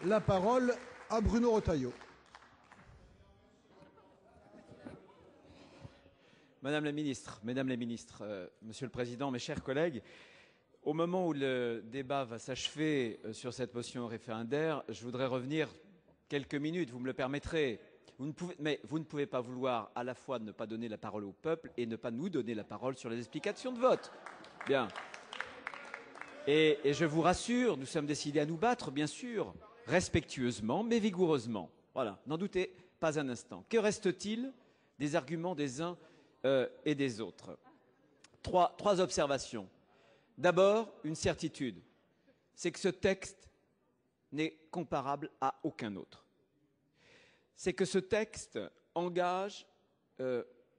la parole à Bruno Retailleau. Madame la ministre, Mesdames les ministres, Monsieur le Président, mes chers collègues, au moment où le débat va s'achever sur cette motion référendaire, je voudrais revenir quelques minutes, vous me le permettrez. Vous ne pouvez pas vouloir à la fois ne pas donner la parole au peuple et ne pas nous donner la parole sur les explications de vote. Bien. Et je vous rassure, nous sommes décidés à nous battre, bien sûr, respectueusement, mais vigoureusement. Voilà, n'en doutez pas un instant. Que reste-t-il des arguments des uns et des autres? Trois observations. D'abord, une certitude, c'est que ce texte n'est comparable à aucun autre. C'est que ce texte engage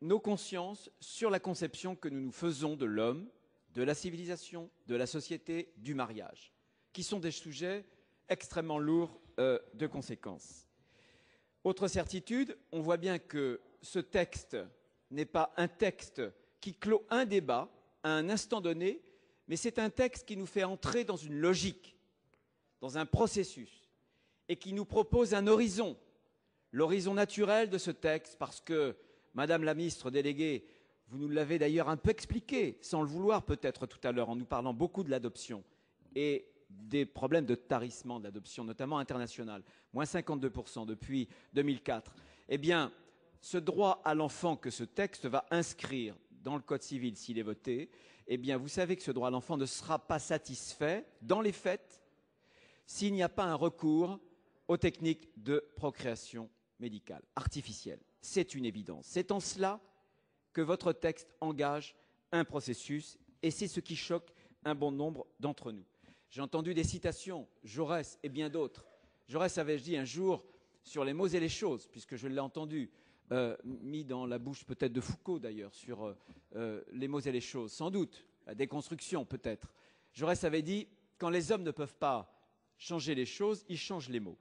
nos consciences sur la conception que nous nous faisons de l'homme, de la civilisation, de la société, du mariage, qui sont des sujets extrêmement lourds de conséquences. Autre certitude, on voit bien que ce texte n'est pas un texte qui clôt un débat à un instant donné, mais c'est un texte qui nous fait entrer dans une logique, dans un processus, et qui nous propose un horizon, l'horizon naturel de ce texte, parce que, Madame la ministre déléguée, vous nous l'avez d'ailleurs un peu expliqué, sans le vouloir peut-être tout à l'heure, en nous parlant beaucoup de l'adoption et des problèmes de tarissement de l'adoption, notamment international, moins 52% depuis 2004. Eh bien, ce droit à l'enfant que ce texte va inscrire dans le Code civil s'il est voté, eh bien, vous savez que ce droit à l'enfant ne sera pas satisfait, dans les faits, s'il n'y a pas un recours aux techniques de procréation médicale, artificielle. C'est une évidence. C'est en cela que votre texte engage un processus, et c'est ce qui choque un bon nombre d'entre nous. J'ai entendu des citations, Jaurès et bien d'autres. Jaurès avait dit un jour sur les mots et les choses, puisque je l'ai entendu, mis dans la bouche peut-être de Foucault d'ailleurs, sur les mots et les choses, sans doute, la déconstruction peut-être. Jaurès avait dit, quand les hommes ne peuvent pas changer les choses, ils changent les mots.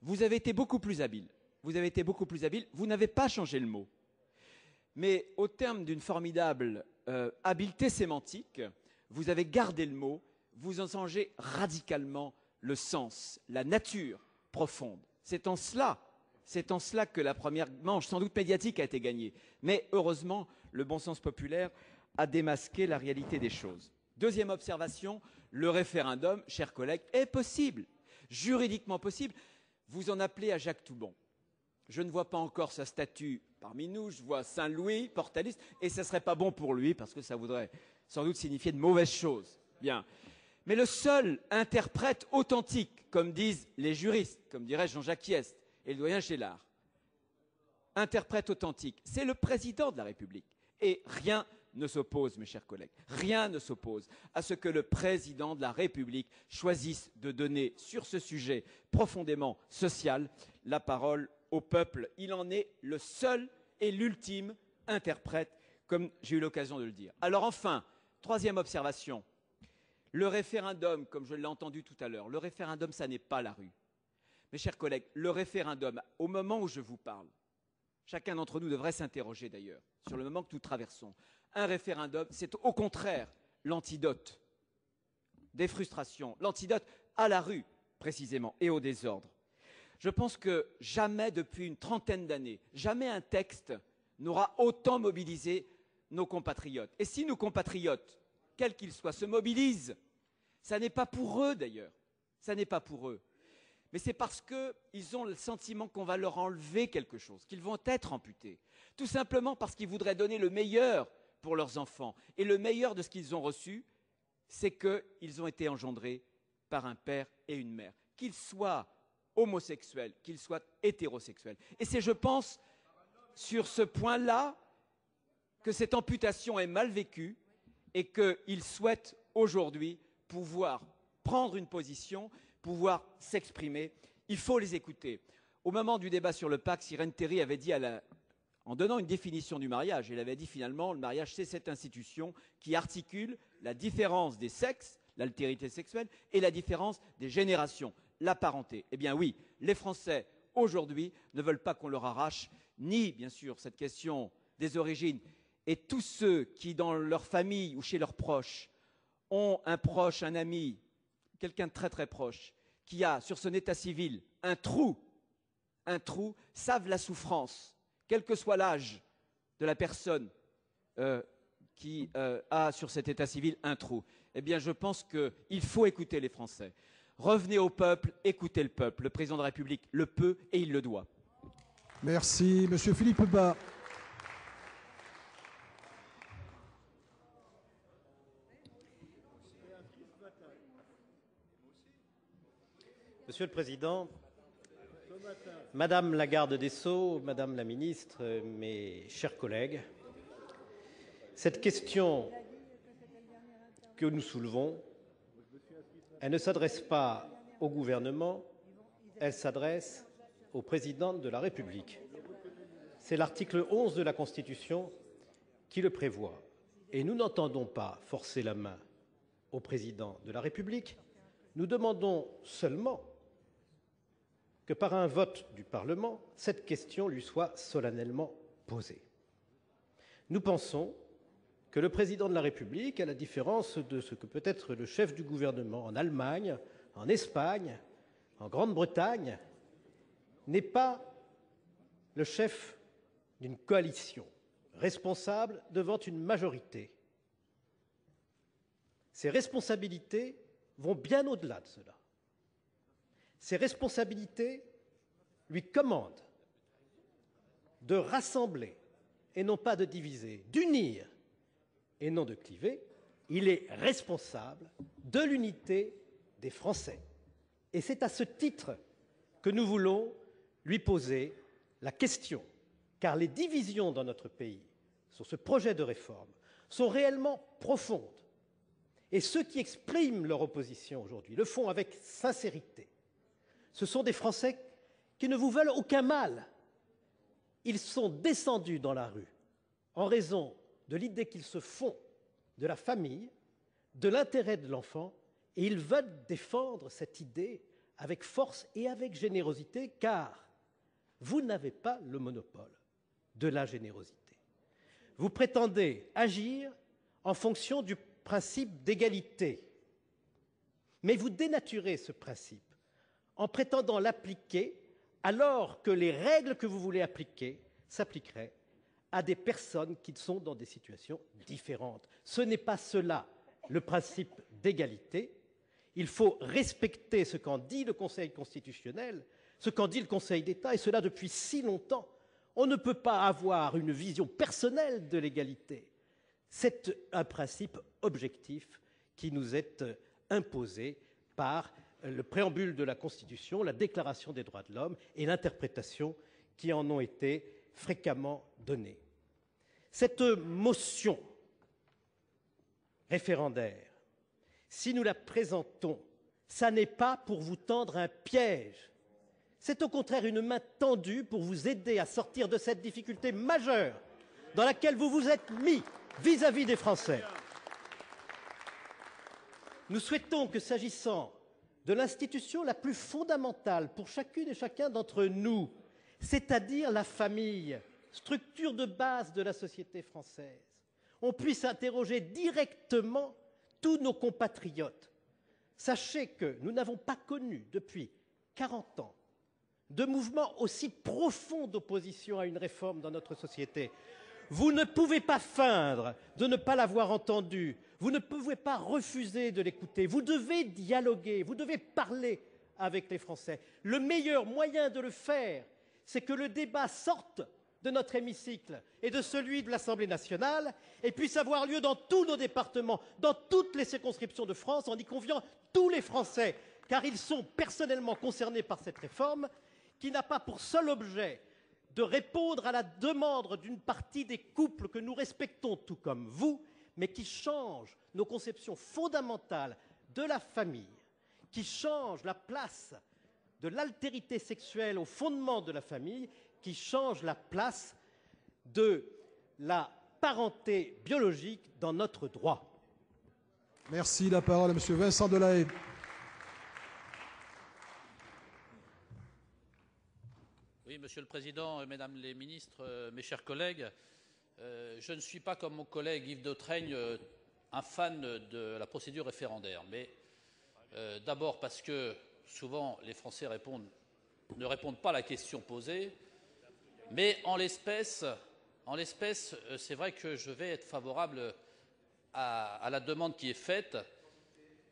Vous avez été beaucoup plus habile. Vous avez été beaucoup plus habile. Vous n'avez pas changé le mot. Mais au terme d'une formidable habileté sémantique, vous avez gardé le mot, vous en changez radicalement le sens, la nature profonde. C'est en cela que la première manche, sans doute médiatique, a été gagnée. Mais heureusement, le bon sens populaire a démasqué la réalité des choses. Deuxième observation, le référendum, chers collègues, est possible, juridiquement possible. Vous en appelez à Jacques Toubon. Je ne vois pas encore sa statue parmi nous, je vois Saint-Louis, portaliste, et ce ne serait pas bon pour lui, parce que ça voudrait sans doute signifier de mauvaises choses. Bien. Mais le seul interprète authentique, comme disent les juristes, comme dirait Jean-Jacques Hyest et le doyen Gélard, interprète authentique, c'est le président de la République. Et rien ne s'oppose, mes chers collègues, rien ne s'oppose à ce que le président de la République choisisse de donner sur ce sujet profondément social la parole au peuple. Il en est le seul et l'ultime interprète, comme j'ai eu l'occasion de le dire. Alors enfin, troisième observation, le référendum, comme je l'ai entendu tout à l'heure, le référendum, ça n'est pas la rue. Mes chers collègues, le référendum, au moment où je vous parle, chacun d'entre nous devrait s'interroger d'ailleurs sur le moment que nous traversons. Un référendum, c'est au contraire l'antidote des frustrations, l'antidote à la rue, précisément, et au désordre. Je pense que jamais depuis une trentaine d'années, jamais un texte n'aura autant mobilisé nos compatriotes. Et si nos compatriotes, quels qu'ils soient, se mobilisent, ça n'est pas pour eux d'ailleurs, ça n'est pas pour eux. Mais c'est parce qu'ils ont le sentiment qu'on va leur enlever quelque chose, qu'ils vont être amputés. Tout simplement parce qu'ils voudraient donner le meilleur pour leurs enfants. Et le meilleur de ce qu'ils ont reçu, c'est qu'ils ont été engendrés par un père et une mère. Qu'ils soient homosexuels, qu'ils soient hétérosexuels. Et c'est, je pense, sur ce point-là que cette amputation est mal vécue et qu'ils souhaitent aujourd'hui pouvoir prendre une position, pouvoir s'exprimer. Il faut les écouter. Au moment du débat sur le pacte, Irène Théry avait dit, en donnant une définition du mariage, elle avait dit finalement, le mariage c'est cette institution qui articule la différence des sexes, l'altérité sexuelle, et la différence des générations, la parenté. Eh bien oui, les Français aujourd'hui ne veulent pas qu'on leur arrache ni, bien sûr, cette question des origines, et tous ceux qui, dans leur famille ou chez leurs proches, ont un proche, un ami, quelqu'un de très très proche, qui a sur son état civil un trou, savent la souffrance, quel que soit l'âge de la personne qui a sur cet état civil un trou. Eh bien, je pense qu'il faut écouter les Français. Revenez au peuple, écoutez le peuple. Le président de la République le peut et il le doit. Merci. Monsieur Philippe Bas. Monsieur le Président, Madame la garde des Sceaux, Madame la ministre, mes chers collègues, cette question que nous soulevons, elle ne s'adresse pas au gouvernement, elle s'adresse au président de la République. C'est l'article 11 de la Constitution qui le prévoit. Et nous n'entendons pas forcer la main au président de la République. Nous demandons seulement que par un vote du Parlement, cette question lui soit solennellement posée. Nous pensons que le président de la République, à la différence de ce que peut être le chef du gouvernement en Allemagne, en Espagne, en Grande-Bretagne, n'est pas le chef d'une coalition, responsable devant une majorité. Ses responsabilités vont bien au-delà de cela. Ses responsabilités lui commandent de rassembler et non pas de diviser, d'unir et non de cliver. Il est responsable de l'unité des Français. Et c'est à ce titre que nous voulons lui poser la question, car les divisions dans notre pays sur ce projet de réforme sont réellement profondes. Et ceux qui expriment leur opposition aujourd'hui le font avec sincérité. Ce sont des Français qui ne vous veulent aucun mal. Ils sont descendus dans la rue en raison de l'idée qu'ils se font de la famille, de l'intérêt de l'enfant, et ils veulent défendre cette idée avec force et avec générosité, car vous n'avez pas le monopole de la générosité. Vous prétendez agir en fonction du principe d'égalité, mais vous dénaturez ce principe en prétendant l'appliquer alors que les règles que vous voulez appliquer s'appliqueraient à des personnes qui sont dans des situations différentes. Ce n'est pas cela le principe d'égalité. Il faut respecter ce qu'en dit le Conseil constitutionnel, ce qu'en dit le Conseil d'État, et cela depuis si longtemps. On ne peut pas avoir une vision personnelle de l'égalité. C'est un principe objectif qui nous est imposé par le préambule de la Constitution, la Déclaration des droits de l'homme et l'interprétation qui en ont été fréquemment données. Cette motion référendaire, si nous la présentons, ça n'est pas pour vous tendre un piège. C'est au contraire une main tendue pour vous aider à sortir de cette difficulté majeure dans laquelle vous vous êtes mis vis-à-vis des Français. Nous souhaitons que, s'agissant de l'institution la plus fondamentale pour chacune et chacun d'entre nous, c'est-à-dire la famille, structure de base de la société française, on puisse interroger directement tous nos compatriotes. Sachez que nous n'avons pas connu depuis 40 ans de mouvement aussi profond d'opposition à une réforme dans notre société. Vous ne pouvez pas feindre de ne pas l'avoir entendu. Vous ne pouvez pas refuser de l'écouter. Vous devez dialoguer, vous devez parler avec les Français. Le meilleur moyen de le faire, c'est que le débat sorte de notre hémicycle et de celui de l'Assemblée nationale et puisse avoir lieu dans tous nos départements, dans toutes les circonscriptions de France, en y conviant tous les Français, car ils sont personnellement concernés par cette réforme qui n'a pas pour seul objet de répondre à la demande d'une partie des couples que nous respectons tout comme vous, mais qui change nos conceptions fondamentales de la famille, qui change la place de l'altérité sexuelle au fondement de la famille, qui change la place de la parenté biologique dans notre droit. Merci. La parole à M. Vincent Delahaye. Oui, Monsieur le Président, Mesdames les ministres, mes chers collègues, je ne suis pas, comme mon collègue Yves Dautraigne, un fan de la procédure référendaire. Mais d'abord parce que souvent les Français ne répondent pas à la question posée. Mais en l'espèce, c'est vrai que je vais être favorable à la demande qui est faite,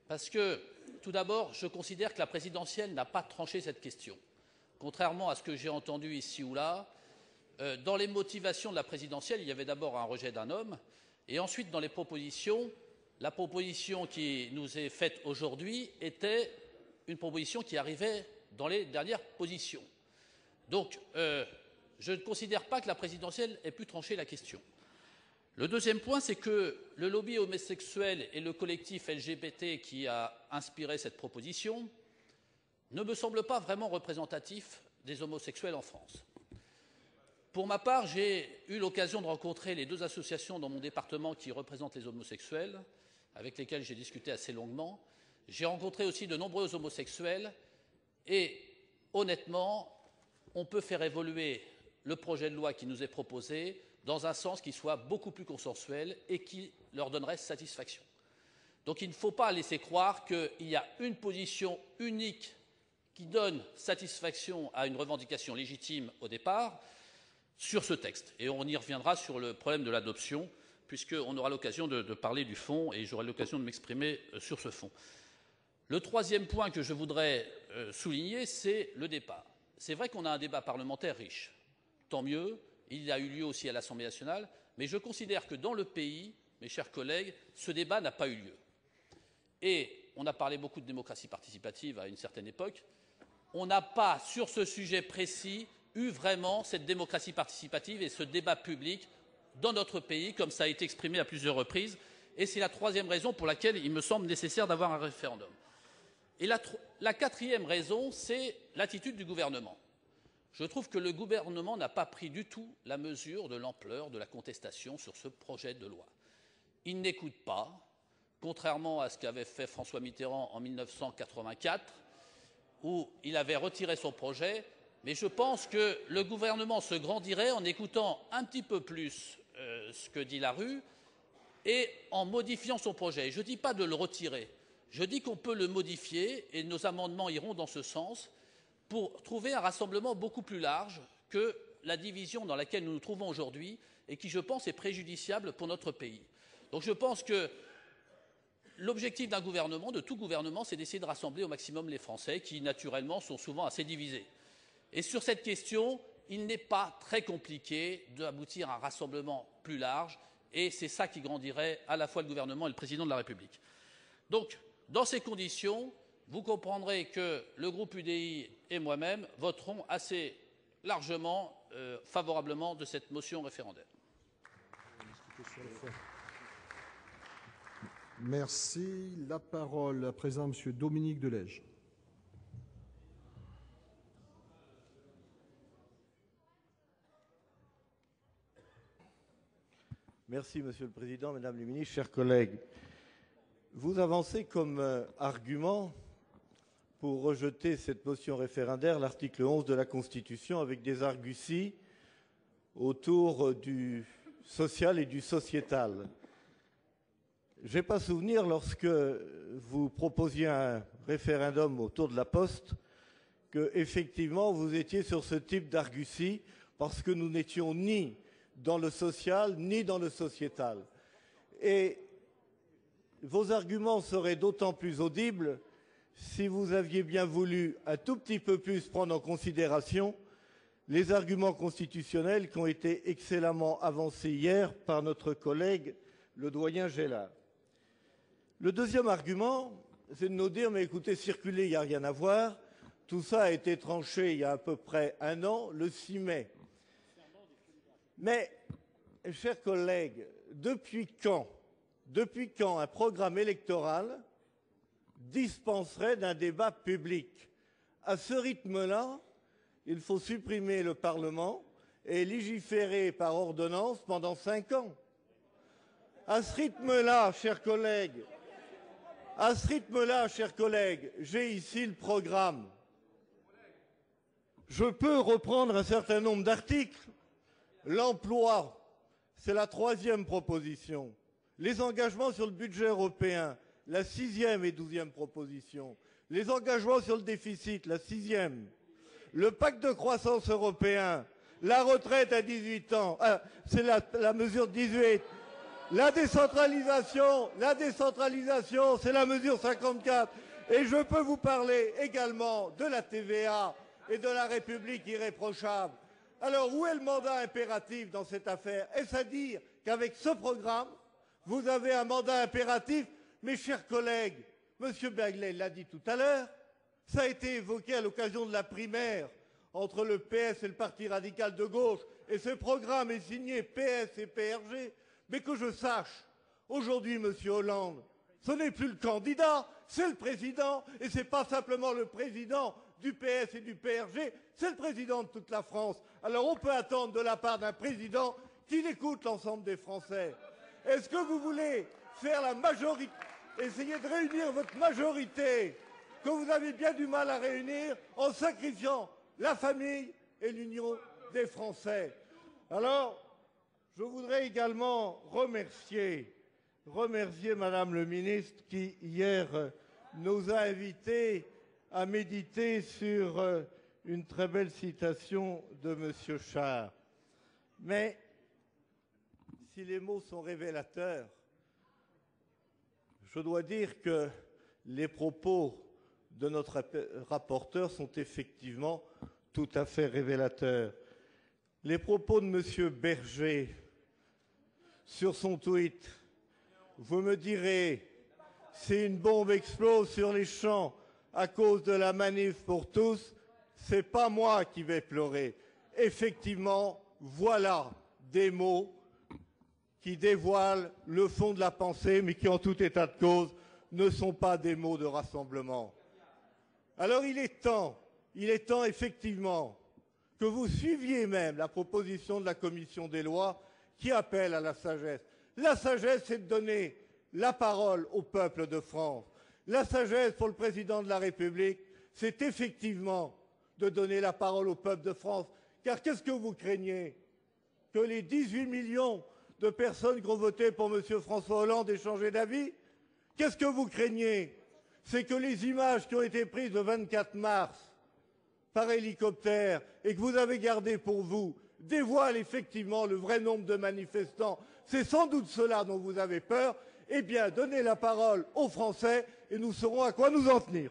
parce que, tout d'abord, je considère que la présidentielle n'a pas tranché cette question. Contrairement à ce que j'ai entendu ici ou là, dans les motivations de la présidentielle, il y avait d'abord un rejet d'un homme, et ensuite, dans les propositions, la proposition qui nous est faite aujourd'hui était une proposition qui arrivait dans les dernières positions. Donc, je ne considère pas que la présidentielle ait pu trancher la question. Le deuxième point, c'est que le lobby homosexuel et le collectif LGBT qui a inspiré cette proposition ne me semblent pas vraiment représentatifs des homosexuels en France. Pour ma part, j'ai eu l'occasion de rencontrer les deux associations dans mon département qui représentent les homosexuels, avec lesquelles j'ai discuté assez longuement. J'ai rencontré aussi de nombreux homosexuels et, honnêtement, on peut faire évoluer le projet de loi qui nous est proposé dans un sens qui soit beaucoup plus consensuel et qui leur donnerait satisfaction. Donc il ne faut pas laisser croire qu'il y a une position unique qui donne satisfaction à une revendication légitime au départ sur ce texte. Et on y reviendra sur le problème de l'adoption, puisqu'on aura l'occasion de parler du fond et j'aurai l'occasion de m'exprimer sur ce fond. Le troisième point que je voudrais souligner, c'est le départ. C'est vrai qu'on a un débat parlementaire riche. Tant mieux, il a eu lieu aussi à l'Assemblée nationale, mais je considère que dans le pays, mes chers collègues, ce débat n'a pas eu lieu. Et on a parlé beaucoup de démocratie participative à une certaine époque. On n'a pas, sur ce sujet précis, eu vraiment cette démocratie participative et ce débat public dans notre pays, comme ça a été exprimé à plusieurs reprises. Et c'est la troisième raison pour laquelle il me semble nécessaire d'avoir un référendum. Et la quatrième raison, c'est l'attitude du gouvernement. Je trouve que le gouvernement n'a pas pris du tout la mesure de l'ampleur de la contestation sur ce projet de loi. Il n'écoute pas, contrairement à ce qu'avait fait François Mitterrand en 1984, où il avait retiré son projet, mais je pense que le gouvernement se grandirait en écoutant un petit peu plus ce que dit la rue et en modifiant son projet. Je ne dis pas de le retirer, je dis qu'on peut le modifier et nos amendements iront dans ce sens pour trouver un rassemblement beaucoup plus large que la division dans laquelle nous nous trouvons aujourd'hui et qui, je pense, est préjudiciable pour notre pays. Donc je pense que l'objectif d'un gouvernement, de tout gouvernement, c'est d'essayer de rassembler au maximum les Français qui, naturellement, sont souvent assez divisés. Et sur cette question, il n'est pas très compliqué d'aboutir à un rassemblement plus large et c'est ça qui grandirait à la fois le gouvernement et le président de la République. Donc, dans ces conditions, vous comprendrez que le groupe UDI et moi-même voterons assez largement favorablement de cette motion référendaire. Merci. La parole à présent M. Dominique de Legge. Merci, Monsieur le Président, Mesdames les ministres, chers collègues. Vous avancez comme argument pour rejeter cette motion référendaire l'article 11 de la Constitution avec des arguties autour du social et du sociétal. Je n'ai pas souvenir, lorsque vous proposiez un référendum autour de la Poste, que effectivement vous étiez sur ce type d'argutie, parce que nous n'étions ni dans le social ni dans le sociétal. Et vos arguments seraient d'autant plus audibles si vous aviez bien voulu un tout petit peu plus prendre en considération les arguments constitutionnels qui ont été excellemment avancés hier par notre collègue le doyen Gélard. Le deuxième argument, c'est de nous dire, mais écoutez, circuler, il n'y a rien à voir. Tout ça a été tranché il y a à peu près un an, le 6 mai. Mais, chers collègues, depuis quand un programme électoral dispenserait d'un débat public? À ce rythme-là, il faut supprimer le Parlement et légiférer par ordonnance pendant 5 ans. À ce rythme-là, chers collègues, j'ai ici le programme. Je peux reprendre un certain nombre d'articles. L'emploi, c'est la 3e proposition. Les engagements sur le budget européen, la 6e et 12e proposition. les engagements sur le déficit, la 6e, le pacte de croissance européen, la retraite à 18 ans, c'est la mesure 18, la décentralisation, c'est la mesure 54. Et je peux vous parler également de la TVA et de la République irréprochable. Alors, où est le mandat impératif dans cette affaire? Est-ce à dire qu'avec ce programme, vous avez un mandat impératif? Mes chers collègues, M. Begley l'a dit tout à l'heure, ça a été évoqué à l'occasion de la primaire entre le PS et le Parti radical de gauche, et ce programme est signé PS et PRG. Mais que je sache, aujourd'hui, M. Hollande, ce n'est plus le candidat, c'est le président, et ce n'est pas simplement le président du PS et du PRG, c'est le président de toute la France. Alors on peut attendre de la part d'un président qu'il écoute l'ensemble des Français. Est-ce que vous voulez faire la majorité, essayer de réunir votre majorité, que vous avez bien du mal à réunir, en sacrifiant la famille et l'union des Français? Alors, je voudrais également remercier Madame le ministre qui, hier, nous a invités à méditer sur une très belle citation de M. Char. Mais si les mots sont révélateurs, je dois dire que les propos de notre rapporteur sont effectivement tout à fait révélateurs. Les propos de M. Berger sur son tweet, vous me direz, si une bombe explose sur les champs à cause de la manif pour tous, c'est pas moi qui vais pleurer. Effectivement, voilà des mots qui dévoilent le fond de la pensée, mais qui, en tout état de cause, ne sont pas des mots de rassemblement. Alors il est temps effectivement que vous suiviez même la proposition de la commission des lois qui appelle à la sagesse. La sagesse, c'est de donner la parole au peuple de France. La sagesse pour le président de la République, c'est effectivement de donner la parole au peuple de France. Car qu'est-ce que vous craignez? Que les 18 millions de personnes qui ont voté pour M. François Hollande aient changé d'avis? Qu'est-ce que vous craignez? C'est que les images qui ont été prises le 24 mars par hélicoptère et que vous avez gardées pour vous dévoilent effectivement le vrai nombre de manifestants. C'est sans doute cela dont vous avez peur. Eh bien, donnez la parole aux Français et nous saurons à quoi nous en tenir.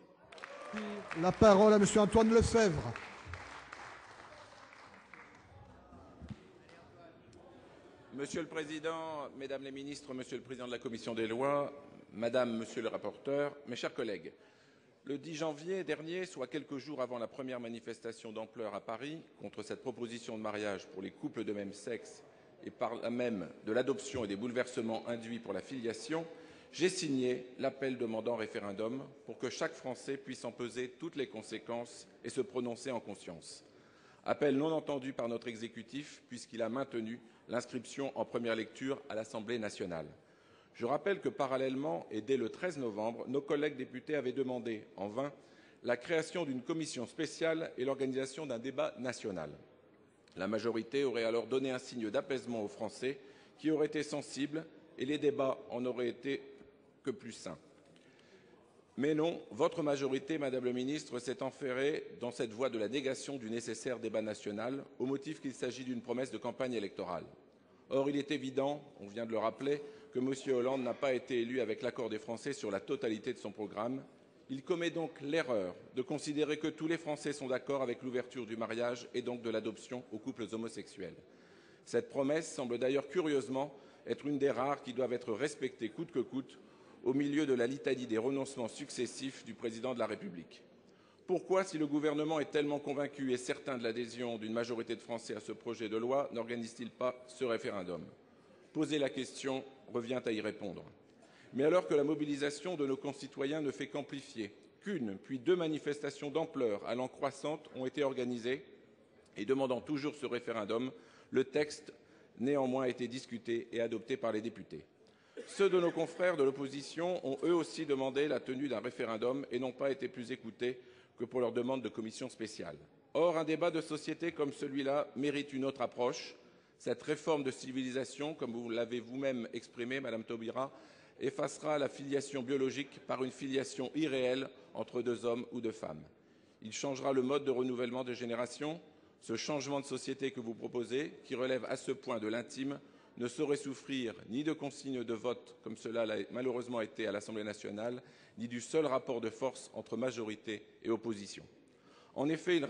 La parole à M. Antoine Lefèvre. Monsieur le Président, Mesdames les ministres, Monsieur le Président de la Commission des lois, Madame, Monsieur le rapporteur, mes chers collègues, le 10 janvier dernier, soit quelques jours avant la première manifestation d'ampleur à Paris contre cette proposition de mariage pour les couples de même sexe et par là même de l'adoption et des bouleversements induits pour la filiation, j'ai signé l'appel demandant référendum pour que chaque Français puisse en peser toutes les conséquences et se prononcer en conscience. Appel non entendu par notre exécutif puisqu'il a maintenu l'inscription en première lecture à l'Assemblée nationale. Je rappelle que parallèlement et dès le 13 novembre, nos collègues députés avaient demandé, en vain, la création d'une commission spéciale et l'organisation d'un débat national. La majorité aurait alors donné un signe d'apaisement aux Français qui auraient été sensibles et les débats en auraient été que plus sains. Mais non, votre majorité, Madame le ministre, s'est enferrée dans cette voie de la négation du nécessaire débat national au motif qu'il s'agit d'une promesse de campagne électorale. Or, il est évident, on vient de le rappeler, que M. Hollande n'a pas été élu avec l'accord des Français sur la totalité de son programme. Il commet donc l'erreur de considérer que tous les Français sont d'accord avec l'ouverture du mariage et donc de l'adoption aux couples homosexuels. Cette promesse semble d'ailleurs curieusement être une des rares qui doivent être respectées coûte que coûte au milieu de la litanie des renoncements successifs du Président de la République. Pourquoi, si le gouvernement est tellement convaincu et certain de l'adhésion d'une majorité de Français à ce projet de loi, n'organise-t-il pas ce référendum? Poser la question revient à y répondre. Mais alors que la mobilisation de nos concitoyens ne fait qu'amplifier, qu'une puis deux manifestations d'ampleur allant croissante ont été organisées et demandant toujours ce référendum, le texte néanmoins a été discuté et adopté par les députés. Ceux de nos confrères de l'opposition ont eux aussi demandé la tenue d'un référendum et n'ont pas été plus écoutés que pour leur demande de commission spéciale. Or, un débat de société comme celui-là mérite une autre approche. Cette réforme de civilisation, comme vous l'avez vous-même exprimé, Madame Taubira, effacera la filiation biologique par une filiation irréelle entre deux hommes ou deux femmes. Il changera le mode de renouvellement des générations. Ce changement de société que vous proposez, qui relève à ce point de l'intime, ne saurait souffrir ni de consignes de vote, comme cela l'a malheureusement été à l'Assemblée nationale, ni du seul rapport de force entre majorité et opposition. En effet, il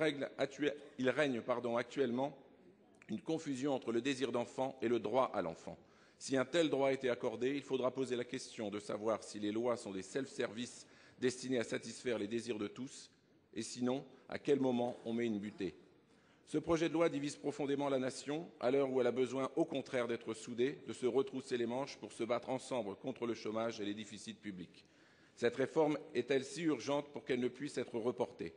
règne actuellement une confusion entre le désir d'enfant et le droit à l'enfant. Si un tel droit a été accordé, il faudra poser la question de savoir si les lois sont des self-service destinés à satisfaire les désirs de tous, et sinon, à quel moment on met une butée. Ce projet de loi divise profondément la nation, à l'heure où elle a besoin, au contraire, d'être soudée, de se retrousser les manches pour se battre ensemble contre le chômage et les déficits publics. Cette réforme est-elle si urgente pour qu'elle ne puisse être reportée?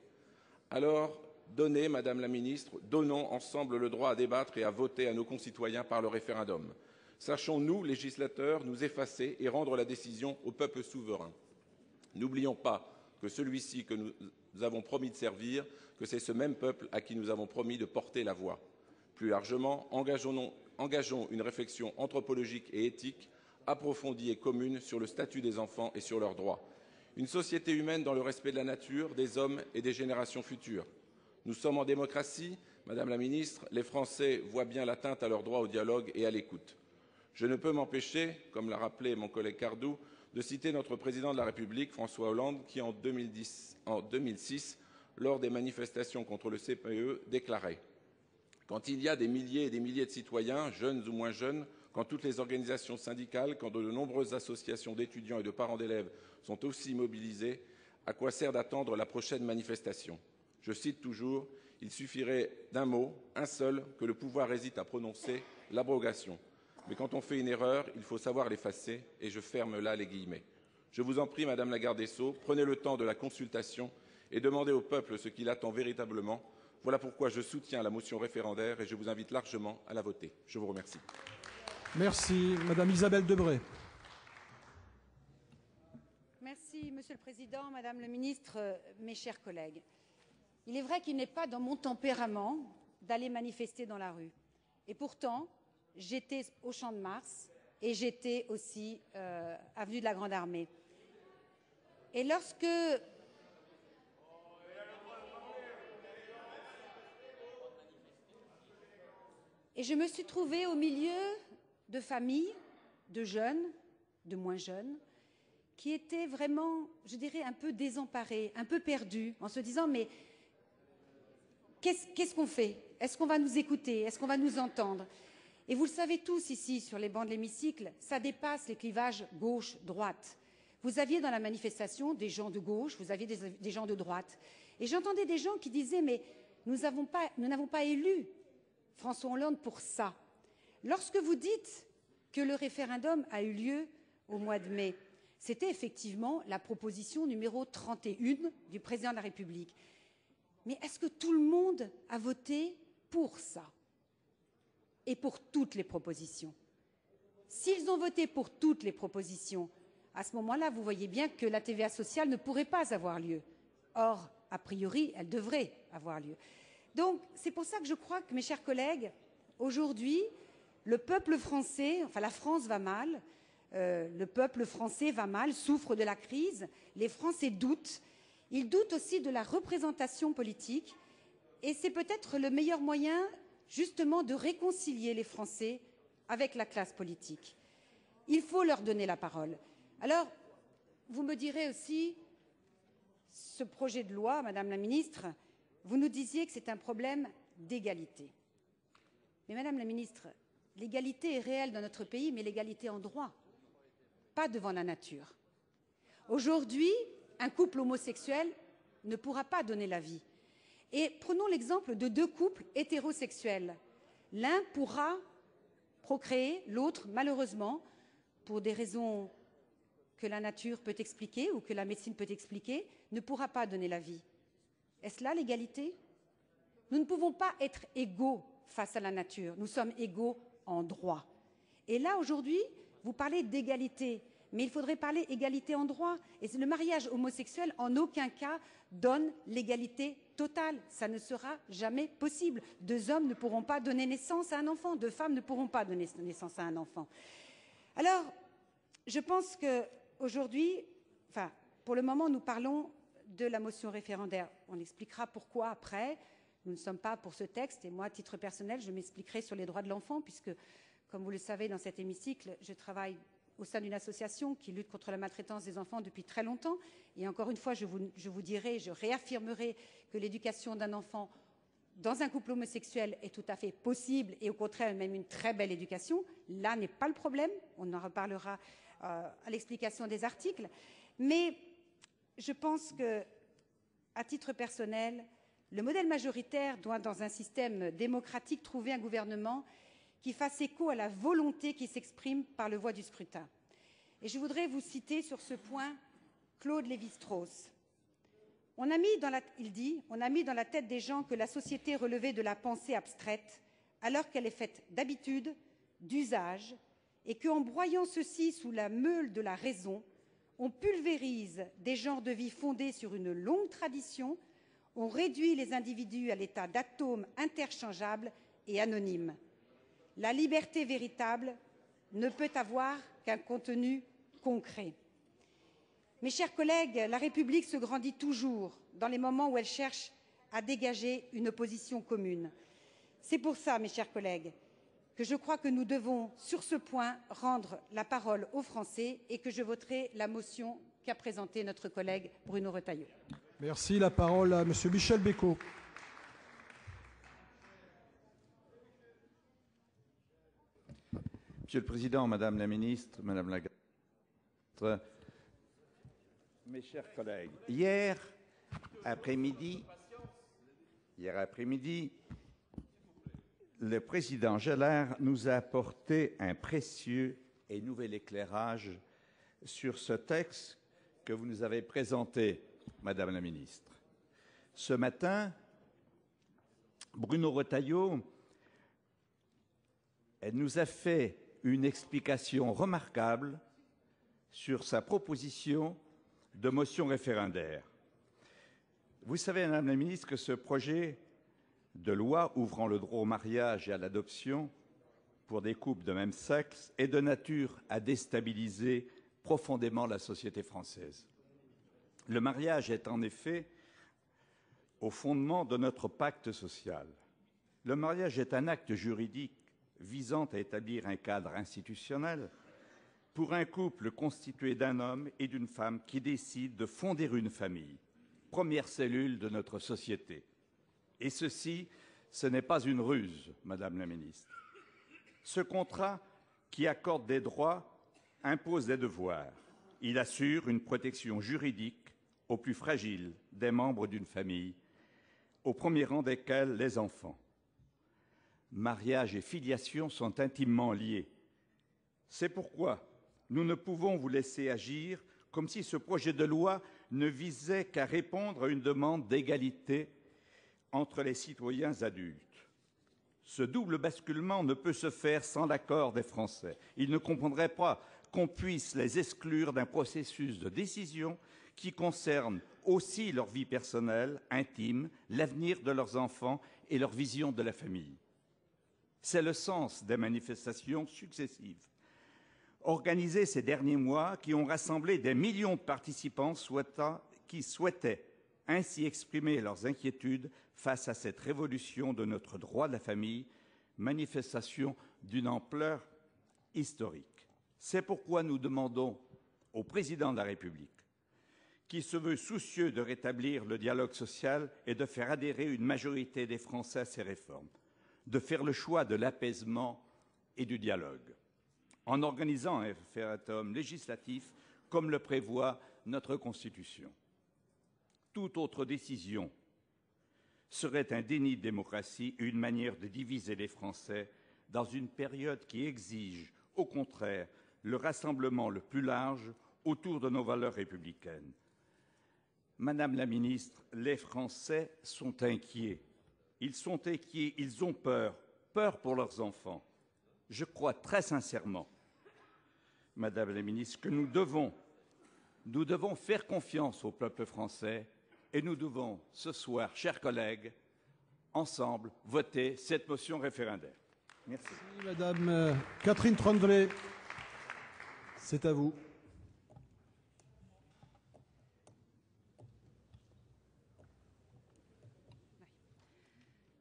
Alors, donnez, Madame la Ministre, donnons ensemble le droit à débattre et à voter à nos concitoyens par le référendum. Sachons, nous, législateurs, nous effacer et rendre la décision au peuple souverain. N'oublions pas que celui-ci que nous avons promis de servir, que c'est ce même peuple à qui nous avons promis de porter la voix. Plus largement, engageons une réflexion anthropologique et éthique approfondie et commune sur le statut des enfants et sur leurs droits. Une société humaine dans le respect de la nature, des hommes et des générations futures. Nous sommes en démocratie, Madame la Ministre, les Français voient bien l'atteinte à leur droit au dialogue et à l'écoute. Je ne peux m'empêcher, comme l'a rappelé mon collègue Cardou, de citer notre président de la République, François Hollande, qui en 2006, lors des manifestations contre le CPE, déclarait « Quand il y a des milliers et des milliers de citoyens, jeunes ou moins jeunes, quand toutes les organisations syndicales, quand de nombreuses associations d'étudiants et de parents d'élèves sont aussi mobilisées, à quoi sert d'attendre la prochaine manifestation ?» Je cite toujours « Il suffirait d'un mot, un seul, que le pouvoir hésite à prononcer, l'abrogation. Mais quand on fait une erreur, il faut savoir l'effacer, et je ferme là les guillemets. Je vous en prie, Madame la Garde des Sceaux, prenez le temps de la consultation et demandez au peuple ce qu'il attend véritablement. Voilà pourquoi je soutiens la motion référendaire et je vous invite largement à la voter. Je vous remercie. Merci. Madame Isabelle Debré. Merci, Monsieur le Président, Madame le Ministre, mes chers collègues. Il est vrai qu'il n'est pas dans mon tempérament d'aller manifester dans la rue. Et pourtant, j'étais au Champ de Mars et j'étais aussi avenue de la Grande Armée. Et lorsque... Et je me suis trouvée au milieu de familles, de jeunes, de moins jeunes, qui étaient vraiment, je dirais, un peu désemparés, un peu perdus, en se disant « mais qu'est-ce qu'on fait? Est-ce qu'on va nous écouter? Est-ce qu'on va nous entendre ?» Et vous le savez tous ici, sur les bancs de l'hémicycle, ça dépasse les clivages gauche-droite. Vous aviez dans la manifestation des gens de gauche, vous aviez des gens de droite. Et j'entendais des gens qui disaient « mais nous n'avons pas élu François Hollande pour ça. » Lorsque vous dites que le référendum a eu lieu au mois de mai, c'était effectivement la proposition numéro 31 du président de la République. Mais est-ce que tout le monde a voté pour ça? Et pour toutes les propositions? S'ils ont voté pour toutes les propositions, à ce moment-là, vous voyez bien que la TVA sociale ne pourrait pas avoir lieu. Or, a priori, elle devrait avoir lieu. Donc, c'est pour ça que je crois que, mes chers collègues, aujourd'hui, le peuple français, enfin la France va mal, le peuple français va mal, souffre de la crise, les Français doutent, ils doutent aussi de la représentation politique, et c'est peut-être le meilleur moyen, justement, de réconcilier les Français avec la classe politique. Il faut leur donner la parole. Alors, vous me direz aussi, ce projet de loi, Madame la Ministre, vous nous disiez que c'est un problème d'égalité. Mais Madame la Ministre, l'égalité est réelle dans notre pays, mais l'égalité en droit, pas devant la nature. Aujourd'hui, un couple homosexuel ne pourra pas donner la vie. Et prenons l'exemple de deux couples hétérosexuels. L'un pourra procréer, l'autre, malheureusement, pour des raisons que la nature peut expliquer ou que la médecine peut expliquer, ne pourra pas donner la vie. Est-ce là l'égalité? Nous ne pouvons pas être égaux face à la nature. Nous sommes égaux en droit. Et là, aujourd'hui, vous parlez d'égalité, mais il faudrait parler égalité en droit. Et le mariage homosexuel, en aucun cas, donne l'égalité totale. Ça ne sera jamais possible. Deux hommes ne pourront pas donner naissance à un enfant. Deux femmes ne pourront pas donner naissance à un enfant. Alors, Je pense qu'aujourd'hui, enfin, pour le moment, nous parlons de la motion référendaire. On expliquera pourquoi après. Nous ne sommes pas pour ce texte. Et moi, à titre personnel, je m'expliquerai sur les droits de l'enfant, puisque, comme vous le savez, dans cet hémicycle, je travaille au sein d'une association qui lutte contre la maltraitance des enfants depuis très longtemps. Et encore une fois, je vous dirai, je réaffirmerai que l'éducation d'un enfant dans un couple homosexuel est tout à fait possible et au contraire même une très belle éducation. Là n'est pas le problème. On en reparlera à l'explication des articles. Mais je pense que, à titre personnel, le modèle majoritaire doit, dans un système démocratique, trouver un gouvernement qui fasse écho à la volonté qui s'exprime par le voie du scrutin. Et je voudrais vous citer sur ce point Claude Lévi-Strauss. Il dit « On a mis dans la tête des gens que la société relevait de la pensée abstraite, alors qu'elle est faite d'habitude, d'usage, et qu'en broyant ceci sous la meule de la raison, on pulvérise des genres de vie fondés sur une longue tradition, on réduit les individus à l'état d'atomes interchangeables et anonymes. La liberté véritable ne peut avoir qu'un contenu concret. » Mes chers collègues, la République se grandit toujours dans les moments où elle cherche à dégager une position commune. C'est pour ça, mes chers collègues, que je crois que nous devons, sur ce point, rendre la parole aux Français et que je voterai la motion qu'a présentée notre collègue Bruno Retailleau. Merci. La parole à Monsieur Michel Bécaud. Monsieur le Président, Madame la Ministre, Madame la Garde, mes chers collègues, hier après-midi, le Président Gellert nous a apporté un précieux et nouvel éclairage sur ce texte que vous nous avez présenté, Madame la Ministre. Ce matin, Bruno Retailleau nous a fait une explication remarquable sur sa proposition de motion référendaire. Vous savez, Madame la Ministre, que ce projet de loi ouvrant le droit au mariage et à l'adoption pour des couples de même sexe est de nature à déstabiliser profondément la société française. Le mariage est en effet au fondement de notre pacte social. Le mariage est un acte juridique visant à établir un cadre institutionnel pour un couple constitué d'un homme et d'une femme qui décident de fonder une famille, première cellule de notre société. Et ceci, ce n'est pas une ruse, Madame la Ministre. Ce contrat, qui accorde des droits, impose des devoirs. Il assure une protection juridique aux plus fragiles des membres d'une famille, au premier rang desquels les enfants. Mariage et filiation sont intimement liés. C'est pourquoi nous ne pouvons vous laisser agir comme si ce projet de loi ne visait qu'à répondre à une demande d'égalité entre les citoyens adultes. Ce double basculement ne peut se faire sans l'accord des Français. Ils ne comprendraient pas qu'on puisse les exclure d'un processus de décision qui concerne aussi leur vie personnelle, intime, l'avenir de leurs enfants et leur vision de la famille. C'est le sens des manifestations successives organisées ces derniers mois qui ont rassemblé des millions de participants qui souhaitaient ainsi exprimer leurs inquiétudes face à cette révolution de notre droit de la famille, manifestation d'une ampleur historique. C'est pourquoi nous demandons au Président de la République, qui se veut soucieux de rétablir le dialogue social et de faire adhérer une majorité des Français à ces réformes, de faire le choix de l'apaisement et du dialogue, en organisant un référendum législatif comme le prévoit notre Constitution. Toute autre décision serait un déni de démocratie et une manière de diviser les Français dans une période qui exige, au contraire, le rassemblement le plus large autour de nos valeurs républicaines. Madame la Ministre, les Français sont inquiets. Ils sont inquiets, ils ont peur pour leurs enfants. Je crois très sincèrement, Madame la Ministre, que nous devons faire confiance au peuple français et nous devons, ce soir, chers collègues, ensemble, voter cette motion référendaire. Merci. Madame Catherine Troendlé. C'est à vous.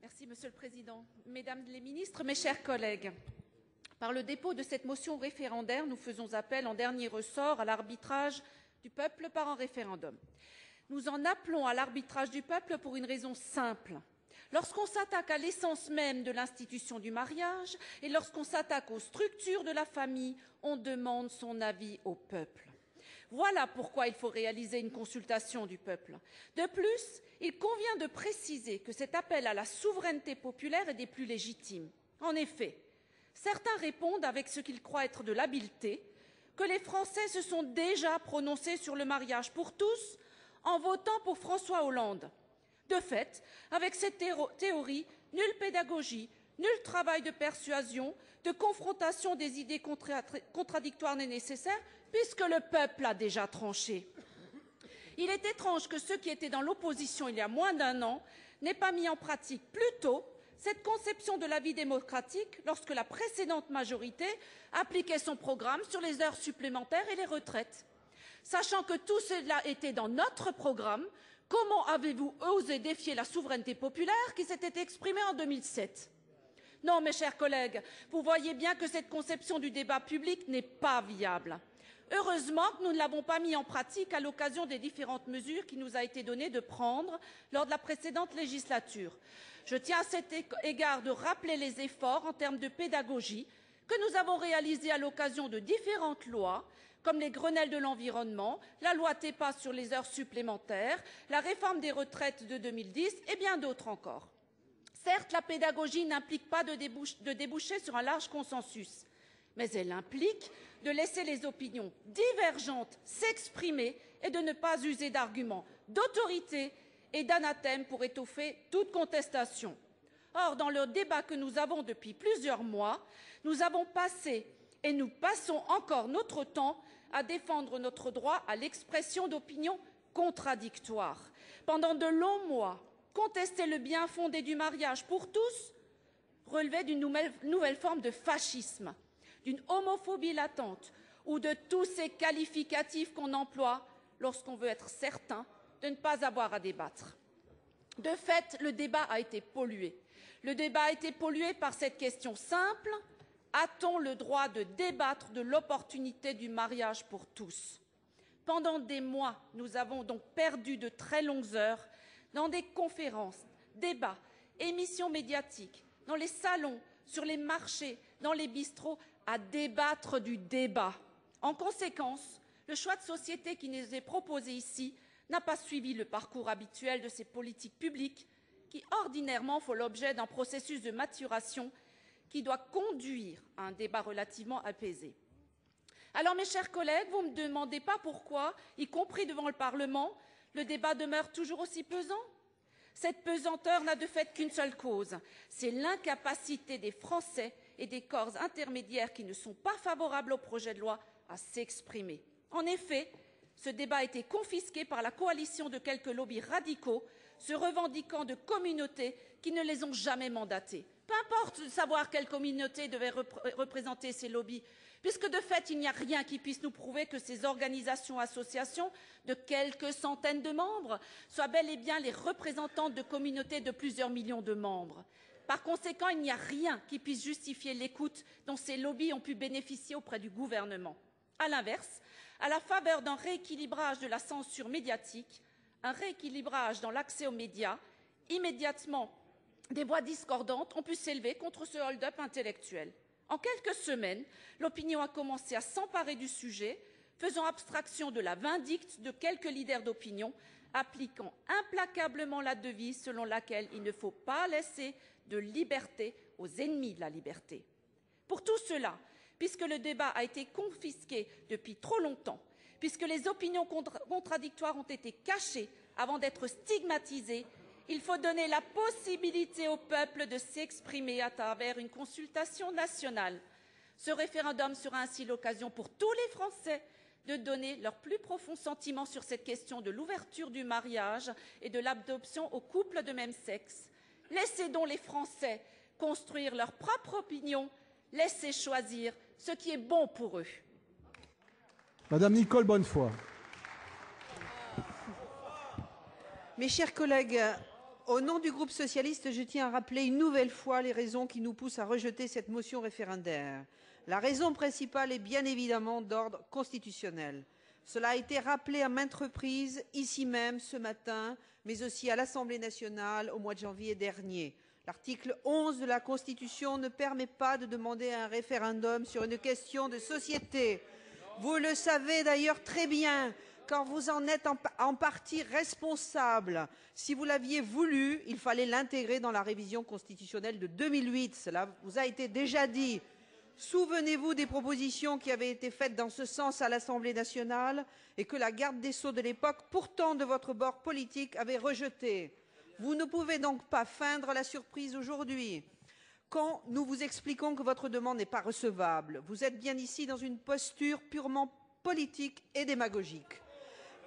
Merci, Monsieur le Président. Mesdames les ministres, mes chers collègues, par le dépôt de cette motion référendaire, nous faisons appel en dernier ressort à l'arbitrage du peuple par un référendum. Nous en appelons à l'arbitrage du peuple pour une raison simple. Lorsqu'on s'attaque à l'essence même de l'institution du mariage et lorsqu'on s'attaque aux structures de la famille, on demande son avis au peuple. Voilà pourquoi il faut réaliser une consultation du peuple. De plus, il convient de préciser que cet appel à la souveraineté populaire est des plus légitimes. En effet, certains répondent avec ce qu'ils croient être de l'habileté que les Français se sont déjà prononcés sur le mariage pour tous en votant pour François Hollande. De fait, avec cette théorie, nulle pédagogie, nul travail de persuasion, de confrontation des idées contradictoires n'est nécessaire, puisque le peuple a déjà tranché. Il est étrange que ceux qui étaient dans l'opposition il y a moins d'1 an n'aient pas mis en pratique plus tôt cette conception de la vie démocratique lorsque la précédente majorité appliquait son programme sur les heures supplémentaires et les retraites. Sachant que tout cela était dans notre programme, comment avez-vous osé défier la souveraineté populaire qui s'était exprimée en 2007 ? Non, mes chers collègues, vous voyez bien que cette conception du débat public n'est pas viable. Heureusement que nous ne l'avons pas mis en pratique à l'occasion des différentes mesures qui nous a été donné de prendre lors de la précédente législature. Je tiens à cet égard de rappeler les efforts en termes de pédagogie que nous avons réalisés à l'occasion de différentes lois, comme les Grenelles de l'environnement, la loi TEPA sur les heures supplémentaires, la réforme des retraites de 2010 et bien d'autres encore. Certes, la pédagogie n'implique pas de déboucher sur un large consensus, mais elle implique de laisser les opinions divergentes s'exprimer et de ne pas user d'arguments d'autorité et d'anathème pour étoffer toute contestation. Or, dans le débat que nous avons depuis plusieurs mois, nous avons passé et nous passons encore notre temps à défendre notre droit à l'expression d'opinions contradictoires. Pendant de longs mois, contester le bien fondé du mariage pour tous relevait d'une nouvelle forme de fascisme, d'une homophobie latente ou de tous ces qualificatifs qu'on emploie lorsqu'on veut être certain de ne pas avoir à débattre. De fait, le débat a été pollué. Le débat a été pollué par cette question simple: a-t-on le droit de débattre de l'opportunité du mariage pour tous ? Pendant des mois, nous avons donc perdu de très longues heures dans des conférences, débats, émissions médiatiques, dans les salons, sur les marchés, dans les bistrots, à débattre du débat. En conséquence, le choix de société qui nous est proposé ici n'a pas suivi le parcours habituel de ces politiques publiques qui, ordinairement, font l'objet d'un processus de maturation qui doit conduire à un débat relativement apaisé. Alors, mes chers collègues, vous ne me demandez pas pourquoi, y compris devant le Parlement, le débat demeure toujours aussi pesant. Cette pesanteur n'a de fait qu'une seule cause, c'est l'incapacité des Français et des corps intermédiaires qui ne sont pas favorables au projet de loi à s'exprimer. En effet, ce débat a été confisqué par la coalition de quelques lobbies radicaux se revendiquant de communautés qui ne les ont jamais mandatés. Peu importe de savoir quelle communauté devait représenter ces lobbies, puisque de fait, il n'y a rien qui puisse nous prouver que ces organisations, associations de quelques centaines de membres soient bel et bien les représentantes de communautés de plusieurs millions de membres. Par conséquent, il n'y a rien qui puisse justifier l'écoute dont ces lobbies ont pu bénéficier auprès du gouvernement. À l'inverse, à la faveur d'un rééquilibrage de la censure médiatique, un rééquilibrage dans l'accès aux médias, immédiatement, des voix discordantes ont pu s'élever contre ce hold-up intellectuel. En quelques semaines, l'opinion a commencé à s'emparer du sujet, faisant abstraction de la vindicte de quelques leaders d'opinion, appliquant implacablement la devise selon laquelle il ne faut pas laisser de liberté aux ennemis de la liberté. Pour tout cela, puisque le débat a été confisqué depuis trop longtemps, puisque les opinions contradictoires ont été cachées avant d'être stigmatisées, il faut donner la possibilité au peuple de s'exprimer à travers une consultation nationale. Ce référendum sera ainsi l'occasion pour tous les Français de donner leur plus profond sentiment sur cette question de l'ouverture du mariage et de l'adoption aux couples de même sexe. Laissez donc les Français construire leur propre opinion, laissez choisir ce qui est bon pour eux. Madame Nicole Bonnefoy. Mes chers collègues, au nom du groupe socialiste, je tiens à rappeler une nouvelle fois les raisons qui nous poussent à rejeter cette motion référendaire. La raison principale est bien évidemment d'ordre constitutionnel. Cela a été rappelé à maintes reprises, ici même ce matin, mais aussi à l'Assemblée nationale au mois de janvier dernier. L'article 11 de la Constitution ne permet pas de demander un référendum sur une question de société. Vous le savez d'ailleurs très bien, quand vous en êtes en partie responsable. Si vous l'aviez voulu, il fallait l'intégrer dans la révision constitutionnelle de 2008. Cela vous a été déjà dit. Souvenez-vous des propositions qui avaient été faites dans ce sens à l'Assemblée nationale et que la garde des Sceaux de l'époque, pourtant de votre bord politique, avait rejetées. Vous ne pouvez donc pas feindre la surprise aujourd'hui. Quand nous vous expliquons que votre demande n'est pas recevable, vous êtes bien ici dans une posture purement politique et démagogique.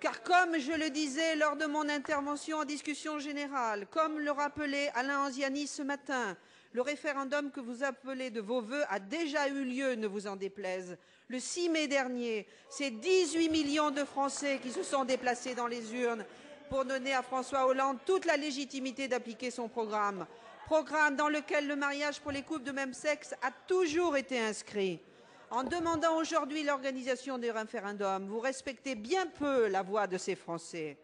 Car comme je le disais lors de mon intervention en discussion générale, comme le rappelait Alain Anziani ce matin, le référendum que vous appelez de vos vœux a déjà eu lieu, ne vous en déplaise. Le 6 mai dernier, c'est 18 millions de Français qui se sont déplacés dans les urnes pour donner à François Hollande toute la légitimité d'appliquer son programme. Programme dans lequel le mariage pour les couples de même sexe a toujours été inscrit. En demandant aujourd'hui l'organisation des référendums, vous respectez bien peu la voix de ces Français.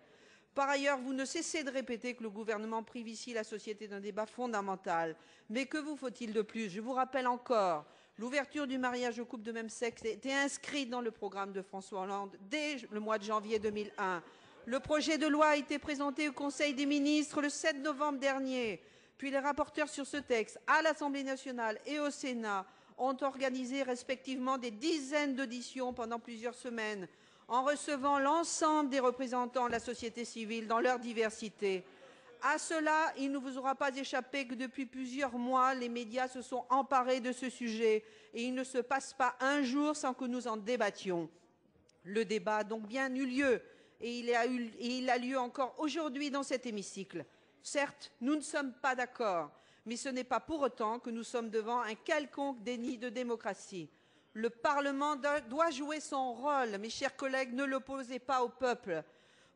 Par ailleurs, vous ne cessez de répéter que le gouvernement prive ici la société d'un débat fondamental. Mais que vous faut-il de plus? Je vous rappelle encore, l'ouverture du mariage aux couples de même sexe était inscrite dans le programme de François Hollande dès le mois de janvier 2001. Le projet de loi a été présenté au Conseil des ministres le 7 novembre dernier. Puis les rapporteurs sur ce texte, à l'Assemblée nationale et au Sénat, ont organisé respectivement des dizaines d'auditions pendant plusieurs semaines, en recevant l'ensemble des représentants de la société civile dans leur diversité. À cela, il ne vous aura pas échappé que depuis plusieurs mois, les médias se sont emparés de ce sujet et il ne se passe pas un jour sans que nous en débattions. Le débat a donc bien eu lieu et il a lieu encore aujourd'hui dans cet hémicycle. Certes, nous ne sommes pas d'accord, mais ce n'est pas pour autant que nous sommes devant un quelconque déni de démocratie. Le Parlement doit jouer son rôle. Mes chers collègues, ne l'opposez pas au peuple.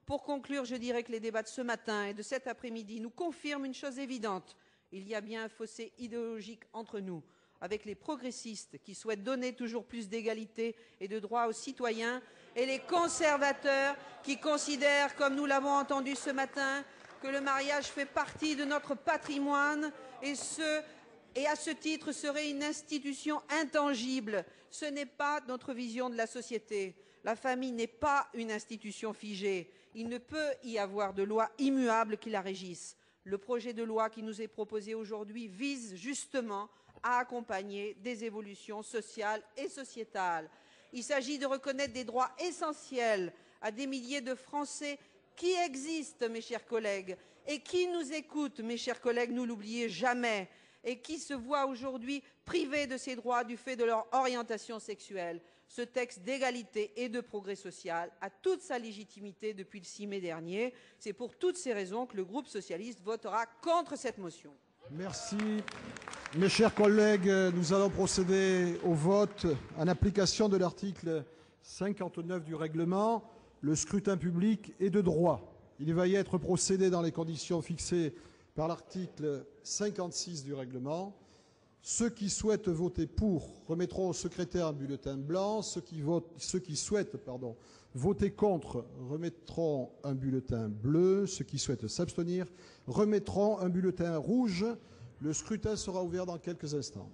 Pour conclure, je dirais que les débats de ce matin et de cet après-midi nous confirment une chose évidente. Il y a bien un fossé idéologique entre nous, avec les progressistes qui souhaitent donner toujours plus d'égalité et de droits aux citoyens, et les conservateurs qui considèrent, comme nous l'avons entendu ce matin, que le mariage fait partie de notre patrimoine et à ce titre serait une institution intangible. Ce n'est pas notre vision de la société. La famille n'est pas une institution figée. Il ne peut y avoir de loi immuable qui la régisse. Le projet de loi qui nous est proposé aujourd'hui vise justement à accompagner des évolutions sociales et sociétales. Il s'agit de reconnaître des droits essentiels à des milliers de Français qui existent, mes chers collègues, et qui nous écoutent, mes chers collègues, ne l'oubliez jamais, et qui se voient aujourd'hui privés de ces droits du fait de leur orientation sexuelle. Ce texte d'égalité et de progrès social a toute sa légitimité depuis le 6 mai dernier. C'est pour toutes ces raisons que le groupe socialiste votera contre cette motion. Merci. Mes chers collègues, nous allons procéder au vote en application de l'article 59 du règlement. Le scrutin public est de droit. Il va y être procédé dans les conditions fixées par l'article 56 du règlement. Ceux qui souhaitent voter pour remettront au secrétaire un bulletin blanc. Ceux qui souhaitent voter contre remettront un bulletin bleu. Ceux qui souhaitent s'abstenir remettront un bulletin rouge. Le scrutin sera ouvert dans quelques instants.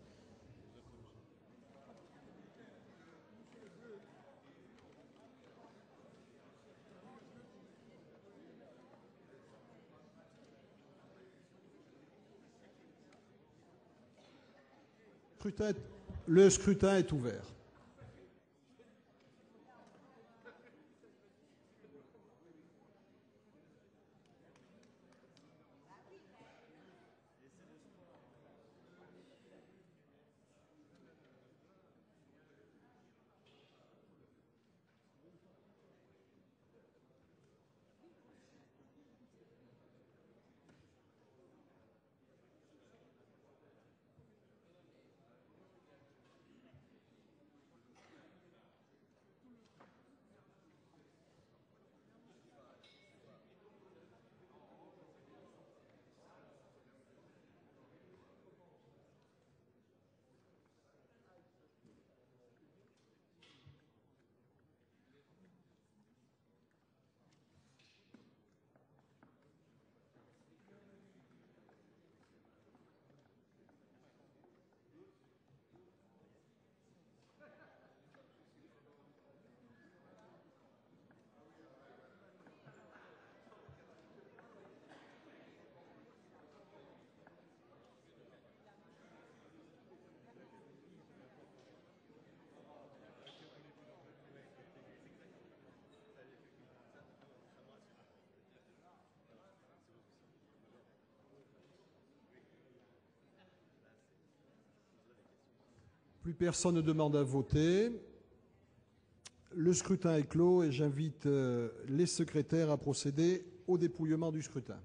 Le scrutin est ouvert. Plus personne ne demande à voter. Le scrutin est clos et j'invite les secrétaires à procéder au dépouillement du scrutin.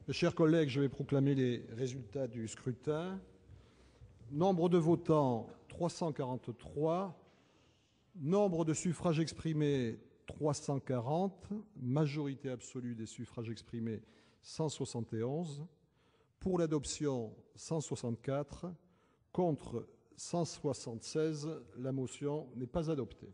Mes chers collègues, je vais proclamer les résultats du scrutin. Nombre de votants, 343. Nombre de suffrages exprimés, 340. Majorité absolue des suffrages exprimés, 171. Pour l'adoption, 164. Contre 176. La motion n'est pas adoptée.